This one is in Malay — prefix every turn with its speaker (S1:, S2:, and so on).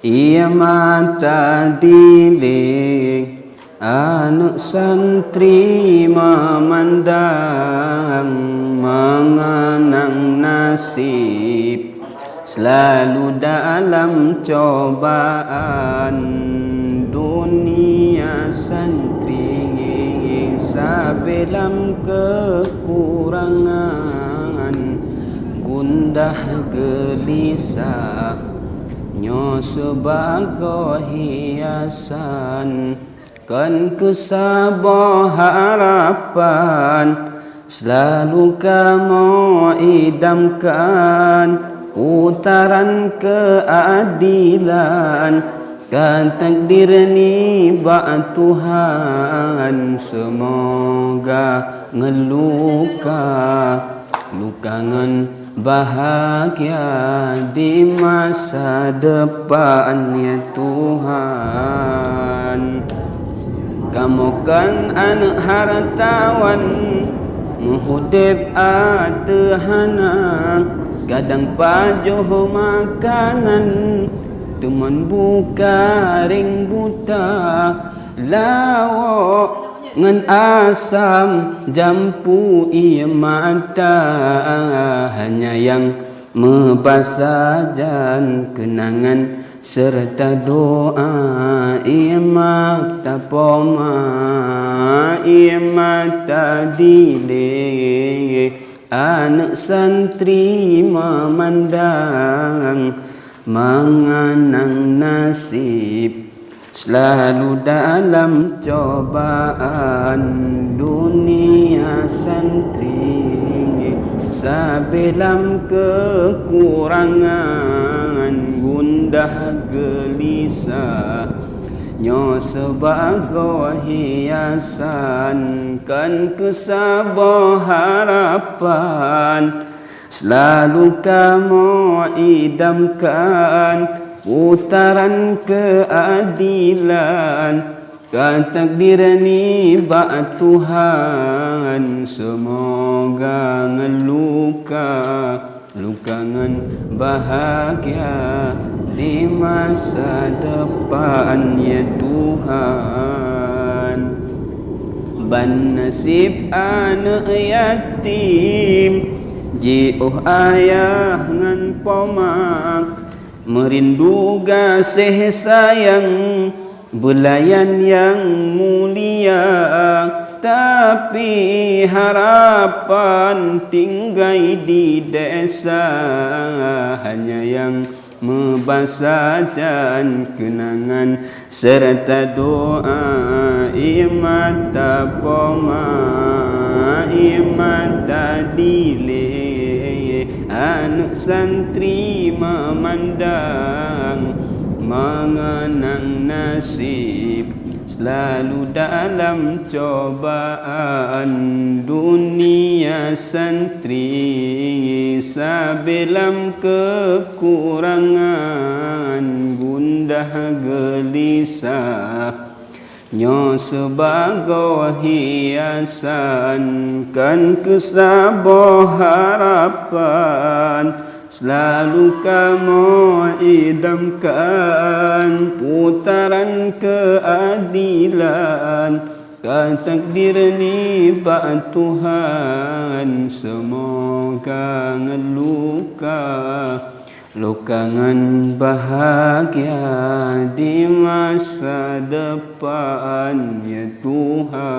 S1: Ia mata dilik anak santri memandang mengenang nasib selalu dalam cobaan dunia santri sabelam kekurangan gundah gelisah nyo sebagai hiasan kan kesabah harapan selalu kamu idamkan putaran keadilan kan takdir ni ba Tuhan semoga ngeluka lukangan bahagia di masa depan ya Tuhan. Kamu kan anak hartawan muhudib atehana kadang pajoh makanan teman buka ring buta lawak ngan asam jampu ia mata hanya yang membasajan kenangan serta doa ia mata poma ia mata dile anak santri memandang mengenang nasib selalu dalam cobaan dunia santri sabelam kekurangan gundah gelisah nyo sebagai hiasan kan kesabah harapan selalu kamu idamkan putaran keadilan kan takdir ni ba Tuhan semoga ngeluka lukangan bahagia di masa depan ya Tuhan. Ban nasib anak yatim jiuh ayah ngan pomak merindu kasih sayang belayan yang mulia tapi harapan tinggal di desa hanya yang membasajan kenangan serta doa imata poma imata dile anak santri memandang mengenang nasib selalu dalam cobaan dunia santri sabelam kekurangan gundah gelisah nyo sebagai hiasan kan kesabah harapan selalu kamu idamkan putaran keadilan kan takdir ni ba Tuhan semoga ngeluka lukangan bahagia di masa depan ya Tuhan.